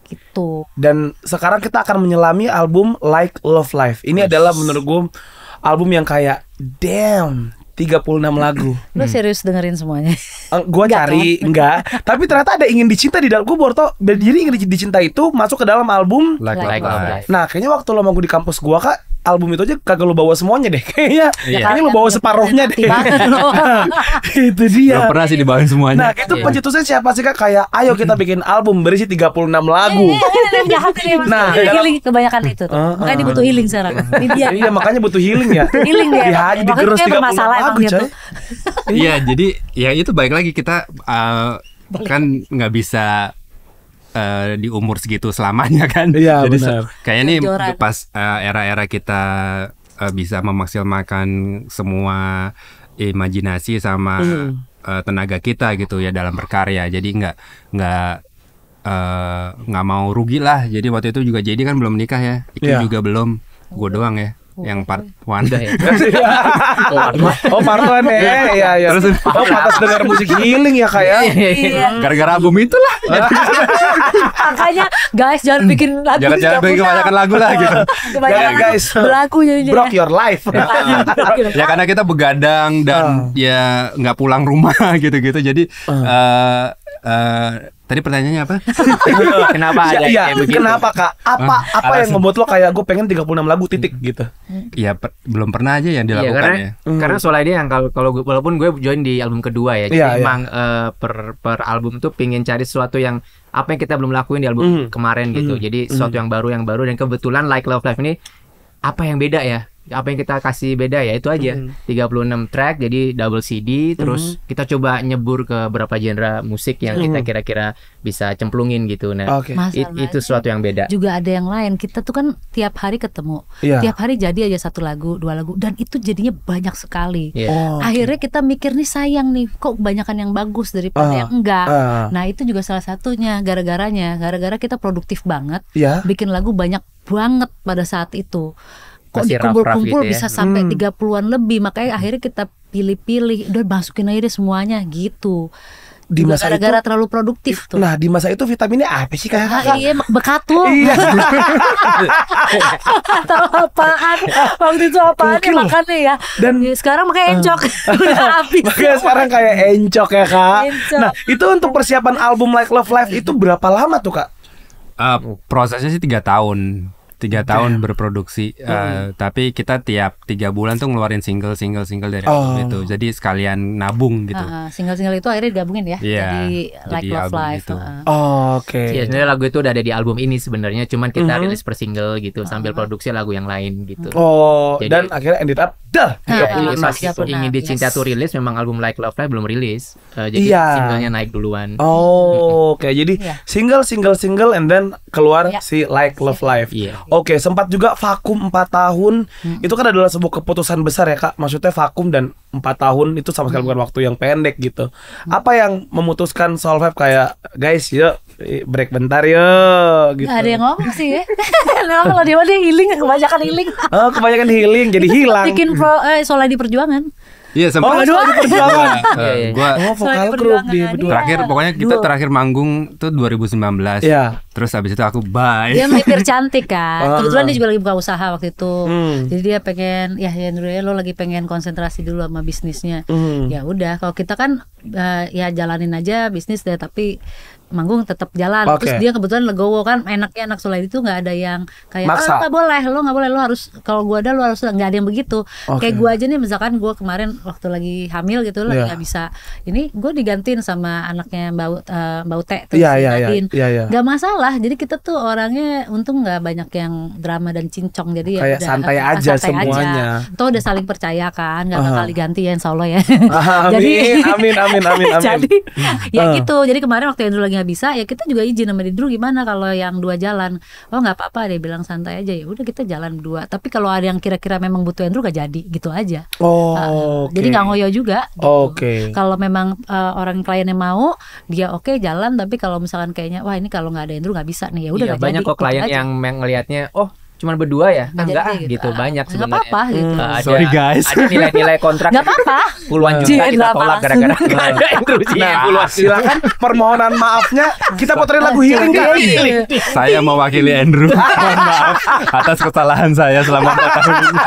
Speaker 4: Gitu.
Speaker 3: Dan sekarang kita akan menyelami album Like Love Life. Ini adalah menurut gue album yang kayak damn 36 lagu.
Speaker 4: Lu serius dengerin semuanya?
Speaker 3: Gue cari enggak. Tapi ternyata ada Ingin Dicinta di dalam. Gue baru tau. Jadi Ingin Dicinta itu masuk ke dalam album
Speaker 1: Like Love Life.
Speaker 3: Nah kayaknya waktu lo manggung di kampus gue Kak, album itu aja kagak lo bawa semuanya deh. Kayaknya lo bawa separuhnya deh. Itu dia.
Speaker 2: Gak pernah sih dibawain semuanya.
Speaker 3: Nah itu pencetusnya siapa sih Kak? Kayak ayo kita bikin album berisi 36 lagu.
Speaker 4: Nah healing kebanyakan itu tuh. Makanya dia butuh healing sekarang.
Speaker 3: Iya makanya butuh healing ya.
Speaker 4: Healing dia.
Speaker 3: Dihaji digerus 36 lagu coy.
Speaker 2: Iya jadi ya itu balik lagi kita kan nggak bisa di umur segitu selamanya kan.
Speaker 3: Iya,
Speaker 2: jadi
Speaker 3: kayaknya
Speaker 2: nih pas era-era kita bisa memaksimalkan semua imajinasi sama tenaga kita gitu ya dalam berkarya. Jadi nggak mau rugi lah. Jadi waktu itu juga jadi kan belum nikah ya. Itu juga belum. Gue doang ya. yang part 1.
Speaker 1: Udah ya.
Speaker 3: Oh, part 1 ya. Iya.
Speaker 2: Terus
Speaker 3: pantas dengar musik healing ya kayak.
Speaker 2: gara-gara album itulah.
Speaker 4: Makanya guys jangan bikin lagu.
Speaker 2: Jangan bikin kebanyakan lagu lah gitu.
Speaker 4: Kebanyakan
Speaker 3: guys.
Speaker 4: berlaku jadinya.
Speaker 3: Broke your life.
Speaker 2: Ya karena kita begadang dan ya nggak pulang rumah gitu-gitu. Jadi tadi pertanyaannya apa?
Speaker 1: Kenapa ada kayak begitu?
Speaker 3: Kenapa Kak? Apa yang membuat lo kayak gue pengen 36 lagu titik gitu?
Speaker 2: Ya belum pernah aja yang dilakukan
Speaker 1: karena soal idea yang kalau walaupun gue join di album kedua ya, jadi emang per album tuh pingin cari sesuatu yang apa yang kita belum lakuin di album kemarin gitu. Jadi sesuatu yang baru dan kebetulan Like Love Life ini apa yang beda ya? Apa yang kita kasih beda ya itu aja. 36 track jadi double CD, terus kita coba nyebur ke beberapa genre musik yang kita kira-kira bisa cemplungin gitu. Nah, itu sesuatu yang beda.
Speaker 4: Juga ada yang lain. Kita tuh kan tiap hari ketemu. Tiap hari jadi aja 1 lagu, 2 lagu dan itu jadinya banyak sekali. Akhirnya kita mikir nih sayang nih kok kebanyakan yang bagus daripada yang enggak. Nah, itu juga salah satunya gara-gara kita produktif banget. Bikin lagu banyak banget pada saat itu. Kok dikumpul-kumpul gitu bisa sampai 30-an lebih. Makanya akhirnya kita pilih-pilih, udah masukin aja deh semuanya gitu.
Speaker 3: Di masa
Speaker 4: gara-gara
Speaker 3: itu,
Speaker 4: terlalu produktif tuh.
Speaker 3: Nah di masa itu vitaminnya apa sih Kak?
Speaker 4: Iya bekatul. Atau apaan? Waktu itu apaan ya makannya ya. Dan sekarang pakai encok. Udah habis.
Speaker 3: Makanya sekarang kayak encok ya Kak. Nah itu untuk persiapan album Like Love Life itu berapa lama tuh Kak?
Speaker 2: Prosesnya sih 3 tahun. 3 tahun berproduksi, tapi kita tiap 3 bulan tuh ngeluarin single dari album itu. Jadi sekalian nabung gitu.
Speaker 4: Single-single itu akhirnya digabungin ya. Jadi Like Love Life.
Speaker 1: Iya, sebenarnya lagu itu udah ada di album ini sebenarnya, cuman kita rilis per single gitu sambil produksi lagu yang lain gitu.
Speaker 3: Jadi, dan akhirnya ended up
Speaker 1: ingin dicinta tuh rilis, memang album Like Love Life belum rilis. Jadi singlenya naik duluan.
Speaker 3: Jadi single and then keluar si Like Love Life. Oke, sempat juga vakum 4 tahun. Itu kan adalah sebuah keputusan besar ya Kak. Maksudnya vakum dan 4 tahun itu sama sekali bukan waktu yang pendek gitu. Apa yang memutuskan Soul Vibe kayak guys yuk break bentar yuk gitu.
Speaker 4: Gak ada yang ngomong sih ya. Kalau dia healing, kebanyakan healing.
Speaker 3: Kebanyakan healing jadi hilang.
Speaker 4: Bikin soalnya di perjuangan.
Speaker 2: Iya sempat
Speaker 3: di perjuangan.
Speaker 2: Gua
Speaker 3: vokal grup di
Speaker 2: terakhir pokoknya kita terakhir manggung tuh 2019. Terus habis itu aku bye.
Speaker 4: Dia mampir cantik kan. Kebetulan dia juga lagi buka usaha waktu itu. Jadi dia pengen lo lagi pengen konsentrasi dulu sama bisnisnya. Ya udah kalau kita kan ya jalanin aja bisnis deh tapi manggung tetap jalan. Terus dia kebetulan legowo kan, enaknya anak Sulaidi itu nggak ada yang kayak nggak boleh lo harus, kalau gua ada lo harus, nggak ada yang begitu. Kayak gua aja nih misalkan gua kemarin waktu lagi hamil gitu lagi nggak bisa ini, gua digantiin sama anaknya Mbak Ute terus Nadine. Nggak masalah. Jadi kita tuh orangnya untung nggak banyak yang drama dan cincong, jadi
Speaker 3: kayak
Speaker 4: ya
Speaker 3: santai aja semuanya.
Speaker 4: Tuh udah saling percaya kan, nggak bakal diganti ya insya Allah ya.
Speaker 3: Amin.
Speaker 4: Jadi ya gitu. Jadi kemarin waktu Andrew lagi nggak bisa ya kita juga izin sama Andrew, gimana kalau yang 2 jalan? Oh nggak apa-apa, dia bilang santai aja. Ya udah kita jalan 2. Tapi kalau ada yang kira-kira memang butuh Andrew gak jadi gitu aja. Jadi nggak ngoyo juga. Gitu. Kalau memang orang kliennya mau dia jalan. Tapi kalau misalkan kayaknya wah ini kalau nggak ada Andrew nggak bisa nih, ya udah nggak
Speaker 1: banyak
Speaker 4: jadi.
Speaker 1: Kok klien yang ngelihatnya cuman berdua ya? Enggak gitu. Banyak sebenarnya.
Speaker 4: Nggak apa-apa gitu.
Speaker 2: Sorry guys.
Speaker 1: Ada nilai-nilai kontrak.
Speaker 4: Nggak apa-apa.
Speaker 1: Puluhan juta kita tolak gara-gara nggak ada Andrew.
Speaker 3: Silakan permohonan maafnya kita puterin lagu healing Kak.
Speaker 2: Saya mewakili Andrew. Mohon maaf atas kesalahan saya selama 4 tahun ini.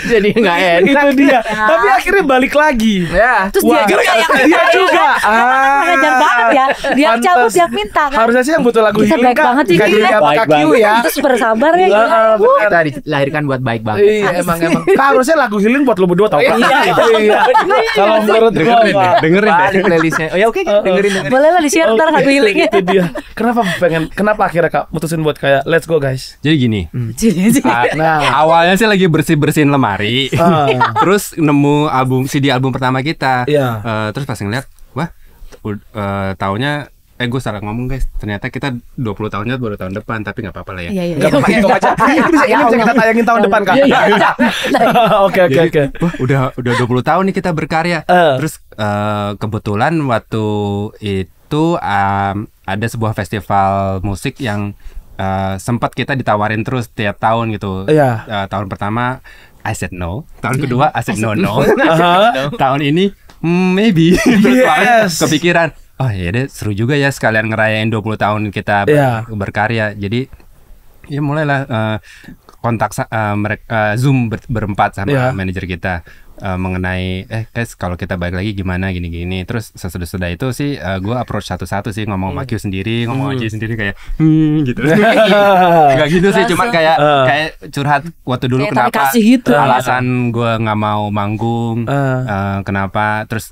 Speaker 1: Jadi nggak enak.
Speaker 3: Itu dia. Tapi akhirnya balik lagi.
Speaker 1: Ya.
Speaker 4: Terus dia juga ngajar banget ya. Dia cabut, dia minta kan.
Speaker 3: Harusnya sih yang butuh lagu healing Kak.
Speaker 4: Baik banget ya. Itu super sabar ya.
Speaker 1: Kita dilahirkan buat baik banget.
Speaker 3: Iya, emang harusnya lagu healing buat lo berdua tau kan? Iya. Kalau menurut
Speaker 2: dengerin deh
Speaker 1: playlistnya. Oke, dengerin.
Speaker 4: Boleh lah di-share ntar lagu healing.
Speaker 3: Itu dia. Kenapa akhirnya Kak mutusin buat kayak let's go guys?
Speaker 2: Jadi gini. Awalnya sih lagi bersihin lemari. Terus nemu CD album pertama kita. Terus pas ngeliat, wah, taunya gue salah ngomong guys, ternyata kita 20 tahunnya baru tahun depan, tapi nggak apa-apa lah ya.
Speaker 3: Nggak apa-apa, itu aja. Ini bisa kita tayangin tahun depan Kak. Oke.
Speaker 2: Wah, udah 20 tahun nih kita berkarya. Terus kebetulan waktu itu ada sebuah festival musik yang sempat kita ditawarin terus tiap tahun gitu. Tahun pertama I said no, tahun kedua I said no. Tahun ini maybe. Kepikiran, oh ya deh seru juga ya sekalian ngerayain 20 tahun kita berkarya. Jadi ya mulailah kontak mereka Zoom berempat sama manajer kita. Mengenai guys kalau kita balik lagi gimana gini-gini. Terus sesudah itu sih gue approach satu-satu sih, ngomong sama Q sendiri, ngomong aja sendiri kayak gitu. Gak gitu sih, cuma kayak curhat waktu dulu kayak kenapa
Speaker 4: gitu.
Speaker 2: Alasan gue nggak mau manggung, kenapa. Terus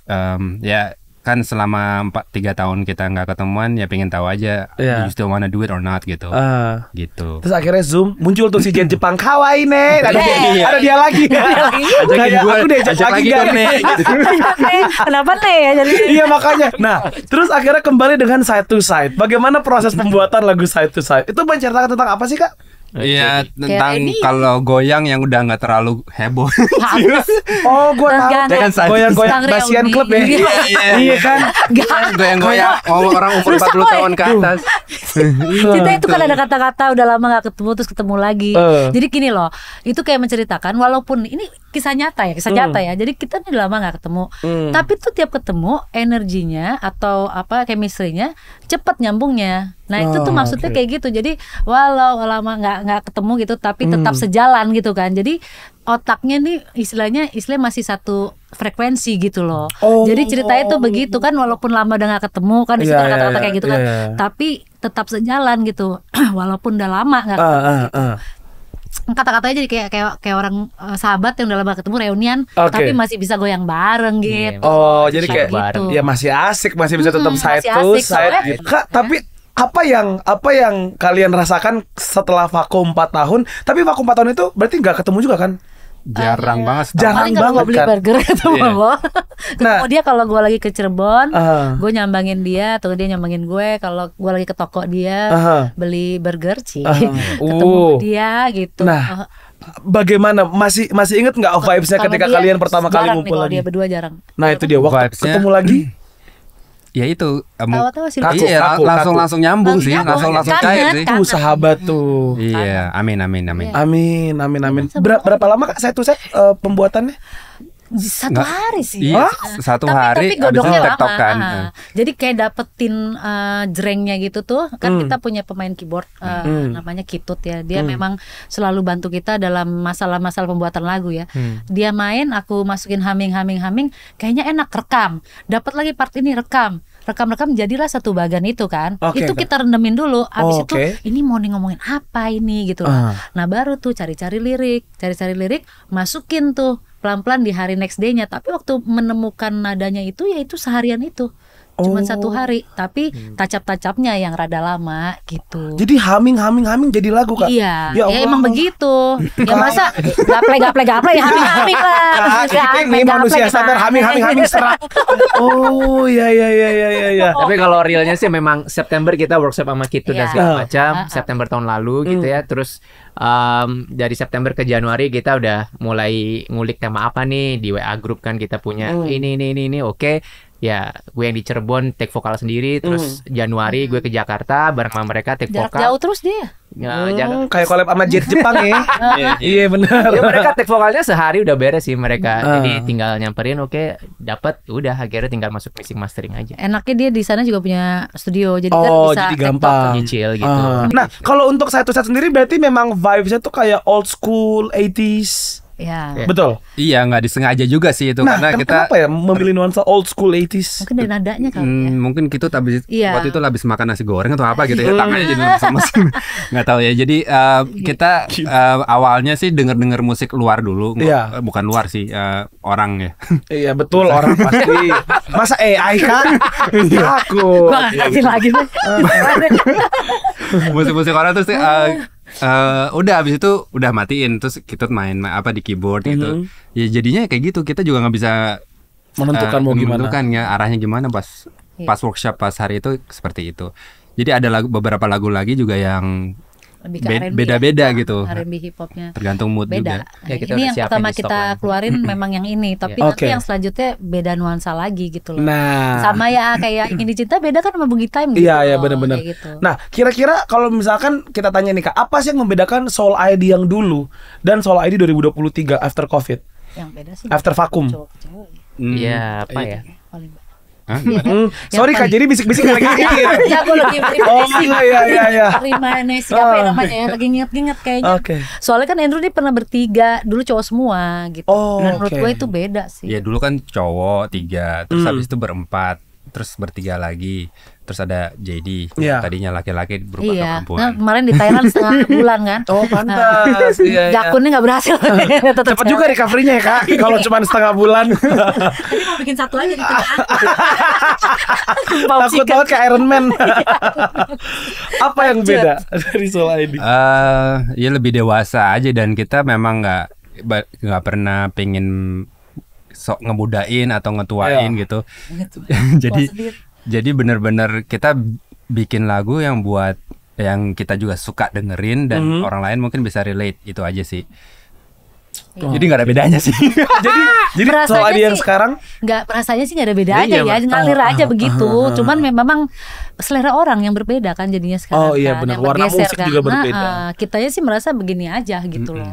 Speaker 2: ya kan selama 3 tahun kita nggak ketemuan, ya pengen tahu aja you still wanna do it or not gitu. Gitu.
Speaker 3: Terus akhirnya Zoom muncul tuh si Jen Jepang kawaii nih. Ada dia lagi. Kayak aku diajak lagi gak nih?
Speaker 4: Kenapa nih ya jadi?
Speaker 3: Iya makanya. Nah, terus akhirnya kembali dengan Side to Side. Bagaimana proses pembuatan lagu Side to Side? Itu menceritakan tentang apa sih, Kak?
Speaker 2: Iya, tentang kalau goyang yang udah nggak terlalu heboh.
Speaker 3: Oh, gue tahu. Goyang-goyang Basian Club ya. Iya kan?
Speaker 2: Goyang-goyang orang umur 40 tahun ke atas.
Speaker 4: Kita itu kan ada kata-kata udah lama nggak ketemu terus ketemu lagi. Jadi gini loh, itu kayak menceritakan walaupun ini kisah nyata ya. Jadi kita ini udah lama nggak ketemu. Tapi tuh tiap ketemu energinya atau apa chemistry-nya cepet nyambungnya. Nah itu tuh maksudnya kayak gitu. Jadi walau lama nggak ketemu gitu, tapi tetap sejalan gitu kan. Jadi otaknya nih istilahnya masih satu frekuensi gitu loh. Jadi ceritanya tuh begitu kan, walaupun lama udah nggak ketemu kan, di situ ada kata-kata kayak gitu kan. Tapi tetap sejalan gitu, walaupun udah lama nggak ketemu. Kata-katanya jadi kayak orang sahabat yang udah lama ketemu reunian, tapi masih bisa goyang bareng gitu.
Speaker 3: Jadi kayak gitu. Ya masih asik, masih bisa tetap side to side. Kak, tapi apa yang kalian rasakan setelah vakum 4 tahun? Tapi vakum 4 tahun itu berarti nggak ketemu juga kan?
Speaker 2: Jarang banget.
Speaker 3: Jarang banget
Speaker 4: beli burger ketemu lo. Ketemu dia kalau gue lagi ke Cirebon, gue nyambangin dia atau dia nyambangin gue. Kalau gue lagi ke toko dia beli burger ketemu dia gitu.
Speaker 3: Nah, bagaimana? Masih inget nggak vibes-nya ketika kalian pertama kali ngumpul lagi?
Speaker 4: Dia berdua jarang.
Speaker 3: Nah itu dia waktu ketemu lagi.
Speaker 2: Ya itu
Speaker 3: langsung
Speaker 2: nyambung sih, langsung cair sih.
Speaker 3: Sahabat tuh.
Speaker 2: Iya, amin.
Speaker 3: Berapa lama Kak satu set pembuatannya?
Speaker 4: 1 hari sih.
Speaker 2: Iya, 1 hari
Speaker 4: tapi godongnya
Speaker 2: tektokan.
Speaker 4: Jadi kayak dapetin jrengnya gitu tuh. Kan kita punya pemain keyboard namanya Kitut ya. Dia memang selalu bantu kita dalam masalah-masalah pembuatan lagu ya. Dia main, aku masukin humming. Kayaknya enak, rekam. Dapat lagi part ini, rekam, jadilah satu bagian itu kan. Itu kita rendemin dulu. Abis itu ini mau ngomongin apa ini gitu. Nah baru tuh cari-cari lirik, masukin tuh pelan-pelan di hari next day-nya. Tapi waktu menemukan nadanya itu ya itu seharian itu. Cuma 1 hari, tapi tacap-tacapnya yang rada lama gitu.
Speaker 3: Jadi humming jadi lagu Kak?
Speaker 4: Iya, ya emang begitu. Ya masa gaple ya humming lah.
Speaker 3: Ini manusia sadar humming serak. Oh iya.
Speaker 1: Tapi kalau realnya sih memang September kita workshop sama Kitu dan segala macam. September tahun lalu gitu ya. Terus dari September ke Januari kita udah mulai ngulik tema apa nih di WA group kan, kita punya ini oke. Ya gue yang di Cirebon take vokal sendiri. Terus Januari gue ke Jakarta bareng sama mereka take vokal.
Speaker 4: Jarak jauh terus dia.
Speaker 3: Kayak collab sama Jet Jepang ya. Iya benar.
Speaker 1: Ya, mereka take vokalnya sehari udah beres sih mereka. Jadi tinggal nyamperin dapat, udah akhirnya tinggal masuk mixing mastering aja.
Speaker 4: Enaknya dia di sana juga punya studio, jadi kan bisa
Speaker 3: jadi gampang
Speaker 1: nyicil gitu.
Speaker 3: Nah kalau untuk satu set sendiri berarti memang vibes-nya tuh kayak old school 80s.
Speaker 4: Ya.
Speaker 3: Betul.
Speaker 2: Iya, nggak disengaja juga sih itu,
Speaker 3: karena kita
Speaker 2: kenapa
Speaker 3: ya memilih nuansa old school 80s?
Speaker 4: Mungkin dari nadanya kali ya.
Speaker 2: Mungkin kita waktu itu habis makan nasi goreng atau apa gitu ya, tangannya jadi sama nggak tahu ya. Jadi kita awalnya sih denger musik luar dulu, bukan luar sih, orang ya.
Speaker 3: Iya betul, orang pasti. Masa AI kan? Aku.
Speaker 4: Gua nggak ngerti lagi nih.
Speaker 2: Musik orang terus udah habis itu udah matiin, terus kita main di keyboard gitu. Ya jadinya kayak gitu, kita juga nggak bisa
Speaker 3: menentukan mau gimana.
Speaker 2: Menentukan ya arahnya gimana pas workshop pas hari itu seperti itu. Jadi ada beberapa lagu lagi juga yang
Speaker 4: lebih ke R&B
Speaker 2: beda-beda gitu.
Speaker 4: R&B hip hopnya
Speaker 2: tergantung mood
Speaker 4: beda.
Speaker 2: juga.
Speaker 4: Nah, ini yang pertama kita keluarin memang yang ini, tapi nanti yang selanjutnya beda nuansa lagi gitu loh.
Speaker 3: Nah,
Speaker 4: sama ya kayak Ini Cinta beda kan sama Boogie Time gitu.
Speaker 3: Iya benar-benar.
Speaker 4: Gitu.
Speaker 3: Nah, kira-kira kalau misalkan kita tanya nih Kak, apa sih yang membedakan Soul ID yang dulu dan Soul ID 2023 after Covid?
Speaker 4: Yang beda sih
Speaker 3: after vakum.
Speaker 1: Iya, apa ya?
Speaker 3: Sorry Kak, jadi bisik-bisik lagi gitu.
Speaker 4: Ya aku lagi
Speaker 3: iya.
Speaker 4: Terima siapa namanya ya, lagi nginget kayaknya. Soalnya kan Andrew ini pernah bertiga, dulu cowok semua gitu. Dan menurut gue itu beda sih.
Speaker 2: Ya dulu kan cowok 3, terus habis itu berempat, terus bertiga lagi. Terus ada JD, tadinya laki-laki berubah ke perempuan.
Speaker 4: Nah, kemarin di Thailand setengah bulan kan.
Speaker 3: Oh pantas.
Speaker 4: Jakunnya nggak berhasil.
Speaker 3: Cepat juga recovery-nya ya Kak. Kalau cuma setengah bulan.
Speaker 4: Tadi mau bikin satu aja di tengah.
Speaker 3: Takut banget kayak Iron Man. Apa yang beda dari Soul ID?
Speaker 2: Ya lebih dewasa aja, dan kita memang nggak pernah pengen sok ngemudain atau ngetuain gitu. Jadi benar-benar kita bikin lagu yang buat yang kita juga suka dengerin dan orang lain mungkin bisa relate, itu aja sih. Jadi nggak ada bedanya sih.
Speaker 3: jadi Soul ID yang sekarang
Speaker 4: rasanya sih nggak ada bedanya ya, ngalir aja begitu. Cuman memang selera orang yang berbeda kan jadinya sekarang.
Speaker 3: Oh iya benar, warna musik kan juga berbeda.
Speaker 4: Kitanya sih merasa begini aja gitu loh.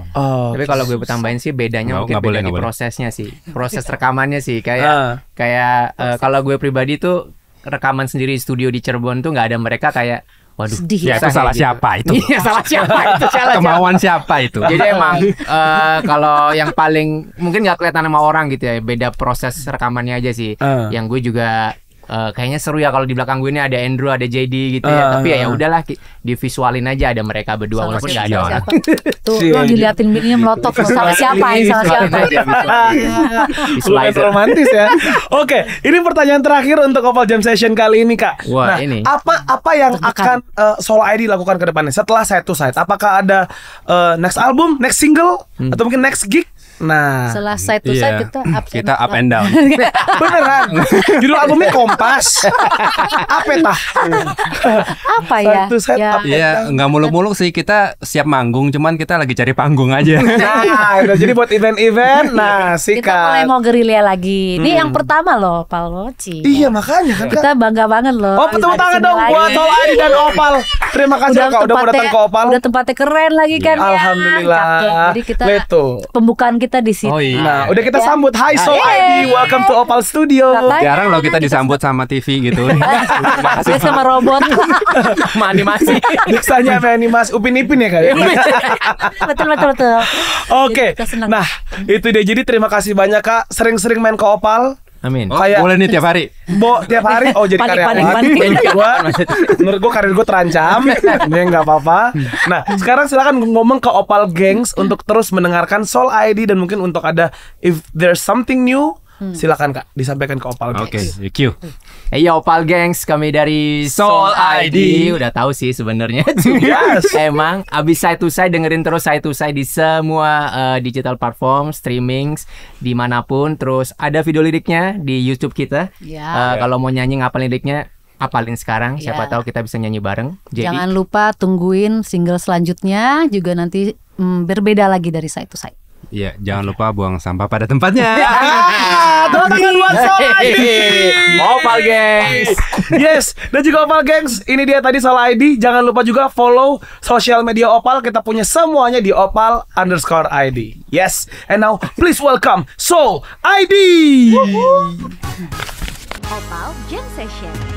Speaker 1: Tapi kalau gue tambahin sih bedanya mungkin beda di prosesnya sih, proses rekamannya sih. Kayak kalau gue pribadi tuh rekaman sendiri studio di Cirebon tuh nggak ada mereka kayak waduh,
Speaker 2: ya itu salah gitu. Siapa itu?
Speaker 1: Iya salah siapa itu?
Speaker 2: Kemauan siapa itu?
Speaker 1: Jadi emang kalau yang paling mungkin nggak kelihatan sama orang gitu ya, beda proses rekamannya aja sih. Yang gue juga kayaknya seru ya kalau di belakang gue ini ada Andrew, ada JD gitu ya. Tapi ya udahlah, divisualin aja ada mereka berdua walaupun nggak ada orang.
Speaker 4: Tuh lo diliatin bininya melotot sama siapa ini, sama siapa.
Speaker 3: Visualizer romantis ya. Oke, ini pertanyaan terakhir untuk Opal Jam Session kali ini Kak.
Speaker 1: Wah,
Speaker 3: nah,
Speaker 1: ini
Speaker 3: apa yang akan Soul ID lakukan ke depannya setelah Side to Side? Apakah ada next album, next single, atau mungkin next gig? Nah,
Speaker 4: setelah Side to Side
Speaker 2: kita up and down.
Speaker 3: Beneran. Judul albumnya Kompas.
Speaker 4: Apa ya?
Speaker 2: Ya nggak muluk-muluk sih, kita siap manggung, cuman kita lagi cari panggung aja.
Speaker 3: Nah, jadi buat event-event. Nah,
Speaker 4: kita mulai mau gerilya lagi. Ini yang pertama loh, Opal Mochi.
Speaker 3: Iya makanya kan.
Speaker 4: Kita bangga banget loh.
Speaker 3: Oh, tepuk tangan dong buat Soul ID dan Opal. Terima kasih Kak udah mau datang ke Opal.
Speaker 4: Udah tempatnya keren lagi kan.
Speaker 3: Alhamdulillah.
Speaker 4: Jadi kita pembukaan kita di situ.
Speaker 3: Nah, udah kita sambut. Hai Soul ID, welcome to Opal Studio.
Speaker 2: Jarang loh kita disambut sama TV gitu.
Speaker 4: Biasa sama robot.
Speaker 1: Sama animasi.
Speaker 3: Biasanya sama animasi Upin Ipin ya Kak.
Speaker 4: Betul.
Speaker 3: Oke. Nah, itu dia. Jadi terima kasih banyak Kak. Sering-sering main ke Opal.
Speaker 1: Amin.
Speaker 2: Boleh nih tiap hari.
Speaker 3: Tiap hari. Oh jadi karyawan. Menurut gue karir gue terancam. Ini nggak apa-apa. Nah sekarang silakan ngomong ke Opal Gangs untuk terus mendengarkan Soul ID, dan mungkin untuk ada if there's something new, silakan Kak disampaikan ke Opal Gangs.
Speaker 2: Oke, cue.
Speaker 1: Iya Opal Gangs, kami dari Soul ID. Udah tahu sih sebenarnya. Emang abis Side to Side dengerin terus Side to Side di semua digital platform streaming dimanapun. Terus ada video liriknya di YouTube kita. Kalau mau nyanyi ngapalin liriknya, apalin sekarang. Siapa tahu kita bisa nyanyi bareng. Jadi
Speaker 4: jangan lupa tungguin single selanjutnya juga nanti berbeda lagi dari Side to Side.
Speaker 2: Iya, jangan lupa buang sampah pada tempatnya.
Speaker 3: Teman-teman buat Soul ID.
Speaker 1: Opal Gangs.
Speaker 3: Yes, dan juga Opal Gangs. Ini dia tadi Soul ID. Jangan lupa juga follow sosial media Opal. Kita punya semuanya di Opal_ID. Yes, and now please welcome Soul ID.
Speaker 5: Opal Jam Session.